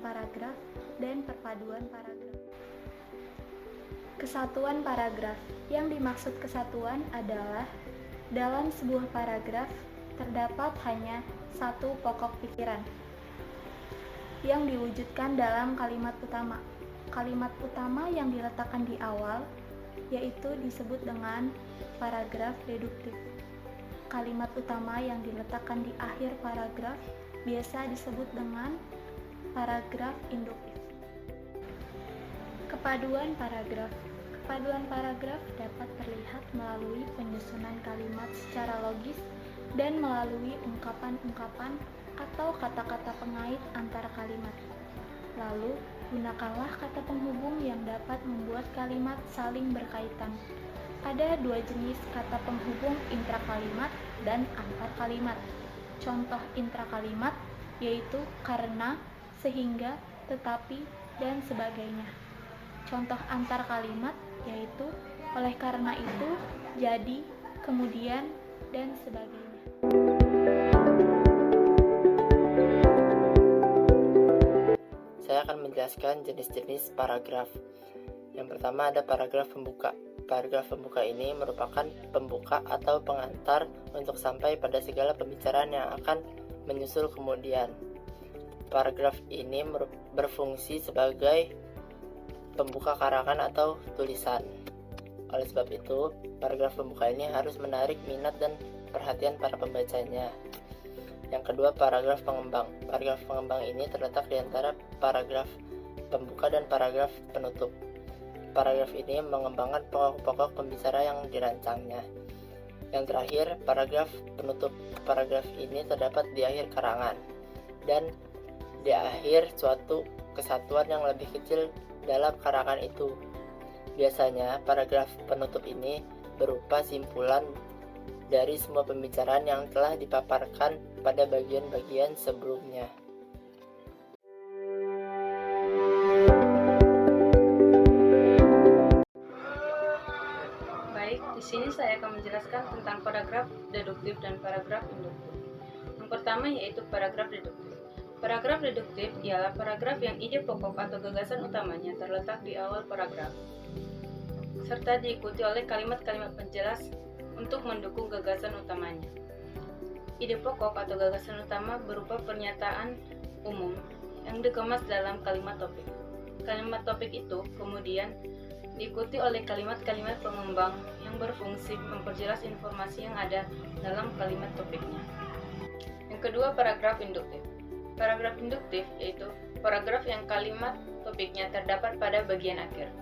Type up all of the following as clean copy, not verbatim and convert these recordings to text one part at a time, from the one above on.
paragraf dan perpaduan paragraf. Kesatuan paragraf. Yang dimaksud kesatuan adalah dalam sebuah paragraf terdapat hanya satu pokok pikiran yang diwujudkan dalam kalimat utama. Kalimat utama yang diletakkan di awal yaitu disebut dengan paragraf deduktif. Kalimat utama yang diletakkan di akhir paragraf biasa disebut dengan paragraf induktif. Kepaduan paragraf. Kepaduan paragraf dapat terlihat melalui penyusunan kalimat secara logis dan melalui ungkapan-ungkapan atau kata-kata pengait antara kalimat. Lalu, gunakanlah kata penghubung yang dapat membuat kalimat saling berkaitan. Ada dua jenis kata penghubung intrakalimat dan antar kalimat. Contoh intrakalimat yaitu karena, sehingga, tetapi, dan sebagainya. Contoh antar kalimat yaitu oleh karena itu, jadi, kemudian, dan sebagainya. Saya akan menjelaskan jenis-jenis paragraf. Yang pertama ada paragraf pembuka. Paragraf pembuka ini merupakan pembuka atau pengantar untuk sampai pada segala pembicaraan yang akan menyusul kemudian. Paragraf ini berfungsi sebagai pembuka karangan atau tulisan. Oleh sebab itu, paragraf pembuka ini harus menarik minat dan perhatian para pembacanya. Yang kedua, paragraf pengembang. Paragraf pengembang ini terletak di antara paragraf pembuka dan paragraf penutup. Paragraf ini mengembangkan pokok-pokok pembicara yang dirancangnya. Yang terakhir, paragraf penutup. Paragraf ini terdapat di akhir karangan dan di akhir suatu kesatuan yang lebih kecil dalam karangan itu. Biasanya, paragraf penutup ini berupa simpulan dari semua pembicaraan yang telah dipaparkan pada bagian-bagian sebelumnya. Baik, di sini saya akan menjelaskan tentang paragraf deduktif dan paragraf induktif. Yang pertama yaitu paragraf deduktif. Paragraf deduktif ialah paragraf yang ide pokok atau gagasan utamanya terletak di awal paragraf, serta diikuti oleh kalimat-kalimat penjelas untuk mendukung gagasan utamanya. Ide pokok atau gagasan utama berupa pernyataan umum yang dikemas dalam kalimat topik. Kalimat topik itu kemudian diikuti oleh kalimat-kalimat pengembang yang berfungsi memperjelas informasi yang ada dalam kalimat topiknya. Yang kedua, paragraf induktif. Paragraf induktif yaitu paragraf yang kalimat topiknya terdapat pada bagian akhir.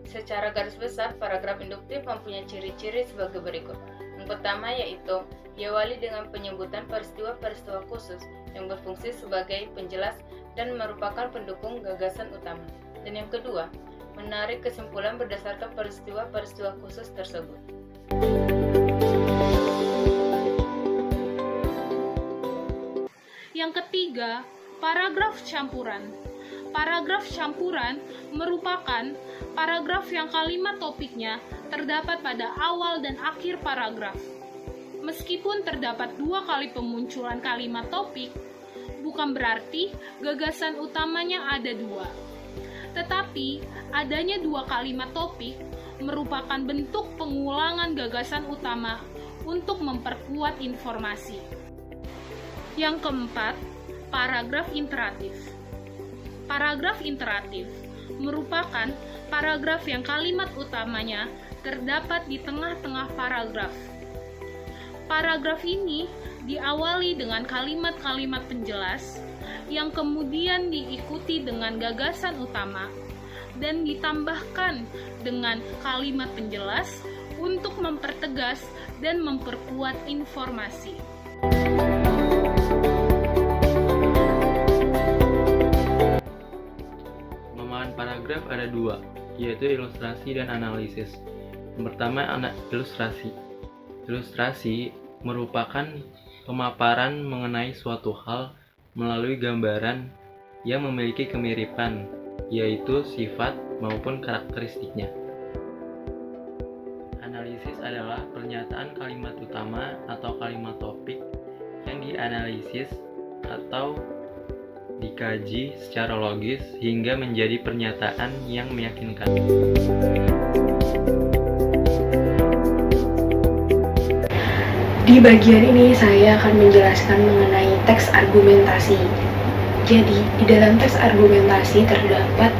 Secara garis besar, paragraf induktif mempunyai ciri-ciri sebagai berikut. Yang pertama yaitu diawali dengan penyebutan peristiwa-peristiwa khusus yang berfungsi sebagai penjelas dan merupakan pendukung gagasan utama. Dan yang kedua, menarik kesimpulan berdasarkan peristiwa-peristiwa khusus tersebut. Yang ketiga, paragraf campuran. Paragraf campuran merupakan paragraf yang kalimat topiknya terdapat pada awal dan akhir paragraf. Meskipun terdapat dua kali pemunculan kalimat topik, bukan berarti gagasan utamanya ada dua. Tetapi, adanya dua kalimat topik merupakan bentuk pengulangan gagasan utama untuk memperkuat informasi. Yang keempat, paragraf interatif. Paragraf interatif merupakan paragraf yang kalimat utamanya terdapat di tengah-tengah paragraf. Paragraf ini diawali dengan kalimat-kalimat penjelas yang kemudian diikuti dengan gagasan utama dan ditambahkan dengan kalimat penjelas untuk mempertegas dan memperkuat informasi. Pemahaman paragraf ada dua, yaitu ilustrasi dan analisis. Yang pertama, ilustrasi. Ilustrasi merupakan pemaparan mengenai suatu hal melalui gambaran yang memiliki kemiripan, yaitu sifat maupun karakteristiknya. Analisis adalah pernyataan kalimat utama atau kalimat topik yang dianalisis atau dikaji secara logis hingga menjadi pernyataan yang meyakinkan. Di bagian ini saya akan menjelaskan mengenai teks argumentasi. Jadi, di dalam teks argumentasi terdapat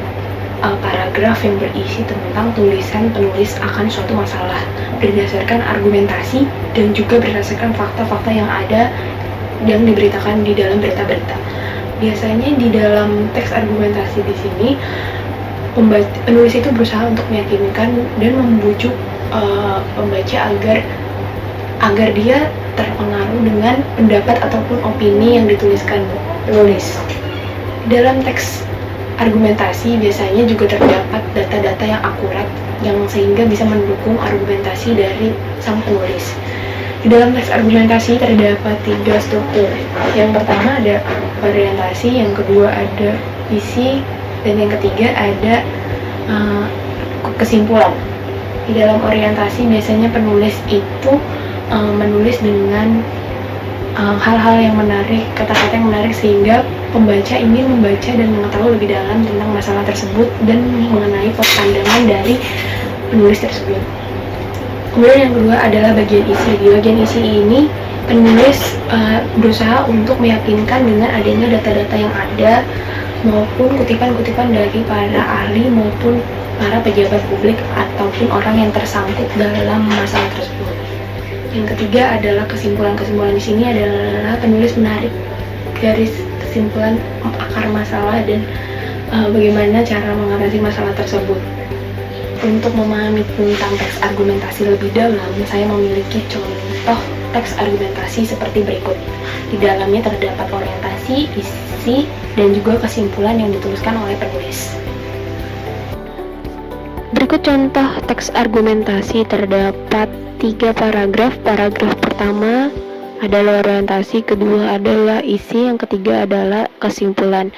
paragraf yang berisi tentang tulisan penulis akan suatu masalah berdasarkan argumentasi dan juga berdasarkan fakta-fakta yang ada yang diberitakan di dalam berita-berita. Biasanya di dalam teks argumentasi di sini penulis itu berusaha untuk meyakinkan dan membujuk pembaca agar dia terpengaruh dengan pendapat ataupun opini yang dituliskan penulis. Dalam teks argumentasi biasanya juga terdapat data-data yang akurat yang sehingga bisa mendukung argumentasi dari sang penulis. Di dalam teks argumentasi terdapat 3 struktur. Yang pertama ada orientasi, yang kedua ada isi, dan yang ketiga ada kesimpulan. Di dalam orientasi biasanya penulis itu menulis dengan hal-hal yang menarik, kata-kata yang menarik sehingga pembaca ini membaca dan mengetahui lebih dalam tentang masalah tersebut dan mengenai pandangan dari penulis tersebut. Kemudian yang kedua adalah bagian isi. Di bagian isi ini penulis berusaha untuk meyakinkan dengan adanya data-data yang ada maupun kutipan-kutipan dari para ahli maupun para pejabat publik ataupun orang yang tersangkut dalam masalah tersebut. Yang ketiga adalah kesimpulan-kesimpulan. Di sini adalah penulis menarik garis kesimpulan akar masalah dan bagaimana cara mengatasi masalah tersebut. Untuk memahami tentang teks argumentasi lebih dalam, saya memiliki contoh teks argumentasi seperti berikut. Di dalamnya terdapat orientasi, isi, dan juga kesimpulan yang dituliskan oleh penulis. Berikut contoh teks argumentasi. Terdapat 3 paragraf. Paragraf pertama adalah orientasi, kedua adalah isi, yang ketiga adalah kesimpulan.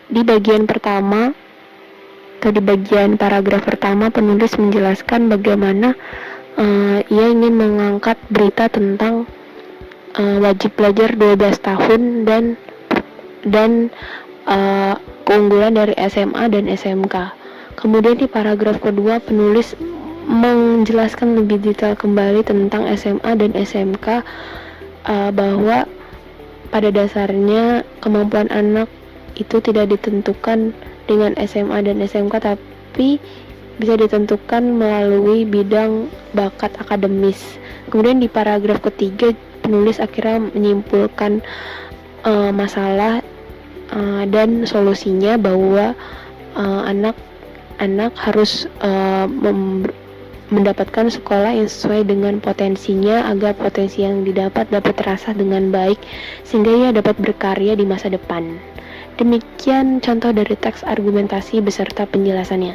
Di bagian pertama atau di bagian paragraf pertama, penulis menjelaskan bagaimana ia ingin mengangkat berita tentang wajib belajar 12 tahun dan keunggulan dari SMA dan SMK. Kemudian di paragraf kedua, penulis menjelaskan lebih detail kembali tentang SMA dan SMK, bahwa pada dasarnya kemampuan anak itu tidak ditentukan dengan SMA dan SMK, tapi bisa ditentukan melalui bidang bakat akademis. Kemudian di paragraf ketiga, penulis akhirnya menyimpulkan masalah dan solusinya bahwa anak harus mendapatkan sekolah yang sesuai dengan potensinya agar potensi yang dapat terasah dengan baik sehingga ia dapat berkarya di masa depan. Demikian contoh dari teks argumentasi beserta penjelasannya.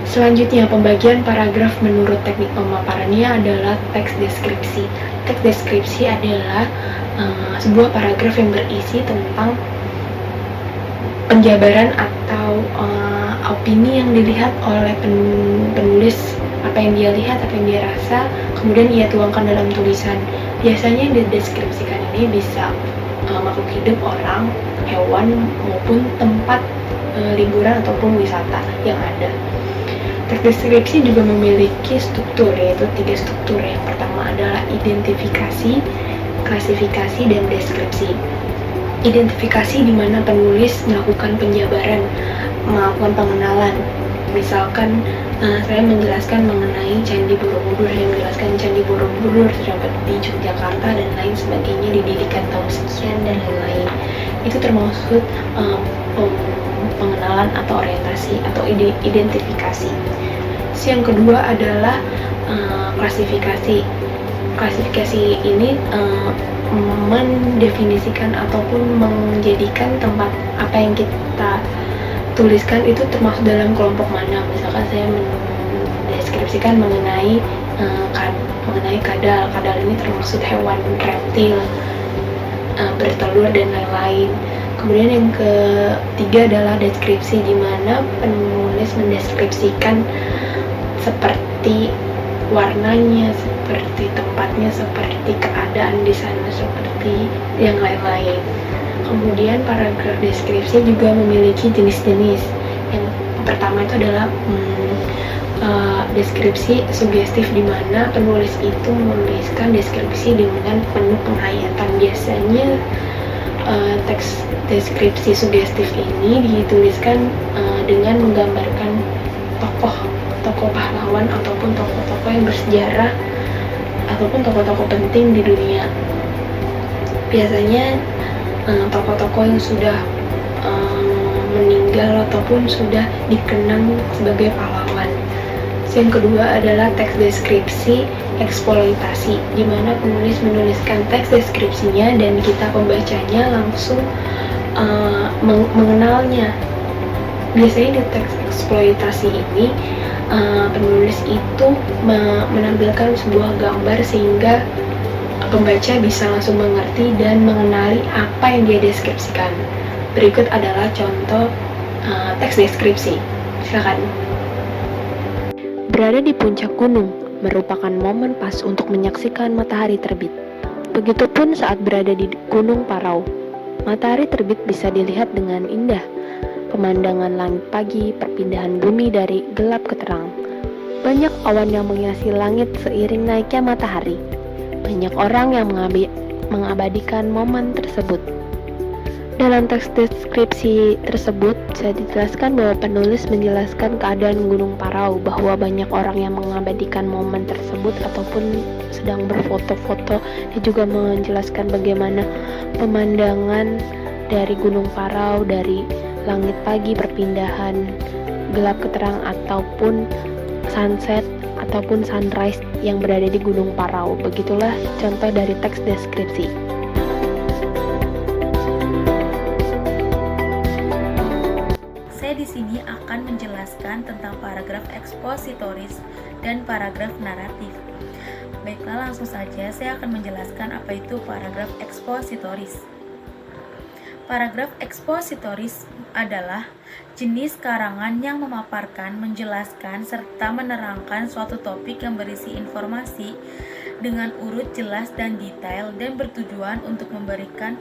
Selanjutnya, pembagian paragraf menurut teknik pemaparannya adalah teks deskripsi. Teks deskripsi adalah sebuah paragraf yang berisi tentang penjabaran atau opini yang dilihat oleh penulis, apa yang dia lihat, apa yang dia rasa, kemudian ia tuangkan dalam tulisan. Biasanya yang dideskripsikan ini bisa makhluk hidup, orang, hewan, maupun tempat liburan ataupun wisata yang ada. Teks deskripsi juga memiliki struktur, yaitu 3 struktur. Yang pertama adalah identifikasi, klasifikasi, dan deskripsi. Identifikasi di mana penulis melakukan penjabaran, melakukan pengenalan. Misalkan saya menjelaskan mengenai Candi Borobudur, saya menjelaskan Candi Borobudur terdapat di Yogyakarta dan lain sebagainya, didirikan tahun sekian dan lain-lain. Itu termasuk pengenalan atau orientasi atau identifikasi. Yang kedua adalah klasifikasi. Klasifikasi ini mendefinisikan ataupun menjadikan tempat apa yang kita tuliskan itu termasuk dalam kelompok mana. Misalkan saya mendeskripsikan mengenai kadal. Kadal ini termasuk hewan reptil, bertelur dan lain-lain. Kemudian yang ketiga adalah deskripsi, di mana penulis mendeskripsikan seperti warnanya, seperti tempatnya, seperti keadaan di sana, seperti yang lain-lain. Kemudian paragraf deskripsi juga memiliki jenis-jenis. Yang pertama itu adalah deskripsi sugestif, di mana penulis itu menuliskan deskripsi dengan penuh penghayatan. Biasanya teks deskripsi sugestif ini dituliskan dengan menggambarkan tokoh pahlawan ataupun tokoh-tokoh yang bersejarah ataupun tokoh-tokoh penting di dunia. Biasanya tokoh-tokoh yang sudah meninggal ataupun sudah dikenang sebagai pahlawan. Yang kedua adalah teks deskripsi eksploitasi, di mana penulis menuliskan teks deskripsinya dan kita pembacanya langsung mengenalnya. Biasanya di teks eksploitasi ini penulis itu menampilkan sebuah gambar sehingga pembaca bisa langsung mengerti dan mengenali apa yang dia deskripsikan. Berikut adalah contoh teks deskripsi. Silakan. Berada di puncak gunung merupakan momen pas untuk menyaksikan matahari terbit. Begitupun saat berada di Gunung Parau. Matahari terbit bisa dilihat dengan indah. Pemandangan langit pagi, perpindahan bumi dari gelap ke terang. Banyak awan yang menghiasi langit seiring naiknya matahari. Banyak orang yang mengabadikan momen tersebut. Dalam teks deskripsi tersebut, saya dijelaskan bahwa penulis menjelaskan keadaan Gunung Parau, bahwa banyak orang yang mengabadikan momen tersebut ataupun sedang berfoto-foto. Dia juga menjelaskan bagaimana pemandangan dari Gunung Parau, dari langit pagi, perpindahan gelap ke terang, ataupun sunset ataupun sunrise yang berada di Gunung Parau. Begitulah contoh dari teks deskripsi. Saya di sini akan menjelaskan tentang paragraf ekspositoris dan paragraf naratif. Baiklah, langsung saja saya akan menjelaskan apa itu paragraf ekspositoris. Paragraf ekspositoris adalah jenis karangan yang memaparkan, menjelaskan, serta menerangkan suatu topik yang berisi informasi dengan urut jelas dan detail dan bertujuan untuk memberikan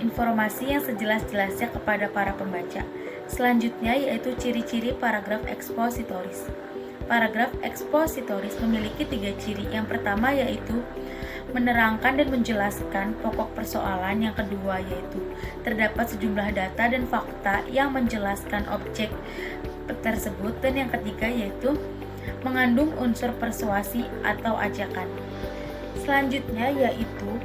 informasi yang sejelas-jelasnya kepada para pembaca. Selanjutnya yaitu ciri-ciri paragraf ekspositoris. Paragraf ekspositoris memiliki 3 ciri. Yang pertama yaitu menerangkan dan menjelaskan pokok persoalan. Yang kedua yaitu terdapat sejumlah data dan fakta yang menjelaskan objek tersebut. Dan yang ketiga yaitu mengandung unsur persuasi atau ajakan. Selanjutnya yaitu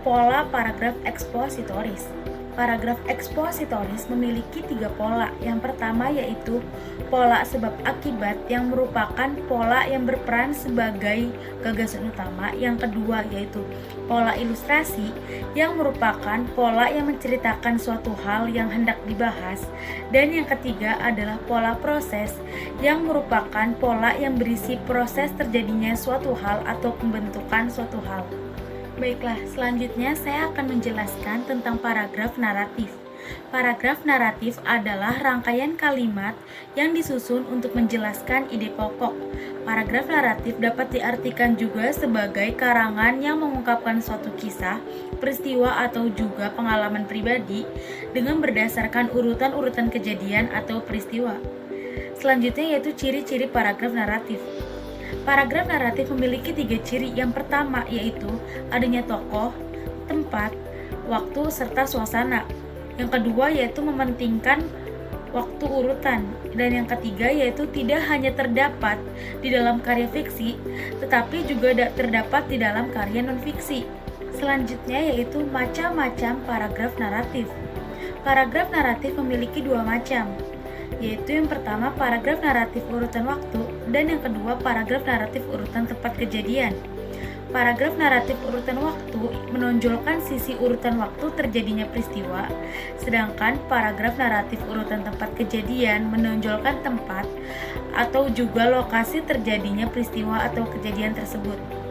pola paragraf ekspositoris. Paragraf ekspositoris memiliki 3 pola. Yang pertama yaitu pola sebab akibat yang merupakan pola yang berperan sebagai gagasan utama. Yang kedua yaitu pola ilustrasi yang merupakan pola yang menceritakan suatu hal yang hendak dibahas. Dan yang ketiga adalah pola proses yang merupakan pola yang berisi proses terjadinya suatu hal atau pembentukan suatu hal. Baiklah, selanjutnya saya akan menjelaskan tentang paragraf naratif. Paragraf naratif adalah rangkaian kalimat yang disusun untuk menjelaskan ide pokok. Paragraf naratif dapat diartikan juga sebagai karangan yang mengungkapkan suatu kisah, peristiwa atau juga pengalaman pribadi dengan berdasarkan urutan-urutan kejadian atau peristiwa. Selanjutnya yaitu ciri-ciri paragraf naratif. Paragraf naratif memiliki 3 ciri. Yang pertama yaitu adanya tokoh, tempat, waktu, serta suasana. Yang kedua yaitu mementingkan waktu urutan. Dan yang ketiga yaitu tidak hanya terdapat di dalam karya fiksi, tetapi juga terdapat di dalam karya non-fiksi. Selanjutnya yaitu macam-macam paragraf naratif. Paragraf naratif memiliki 2 macam, yaitu yang pertama paragraf naratif urutan waktu dan yang kedua paragraf naratif urutan tempat kejadian. Paragraf naratif urutan waktu menonjolkan sisi urutan waktu terjadinya peristiwa, sedangkan paragraf naratif urutan tempat kejadian menonjolkan tempat atau juga lokasi terjadinya peristiwa atau kejadian tersebut.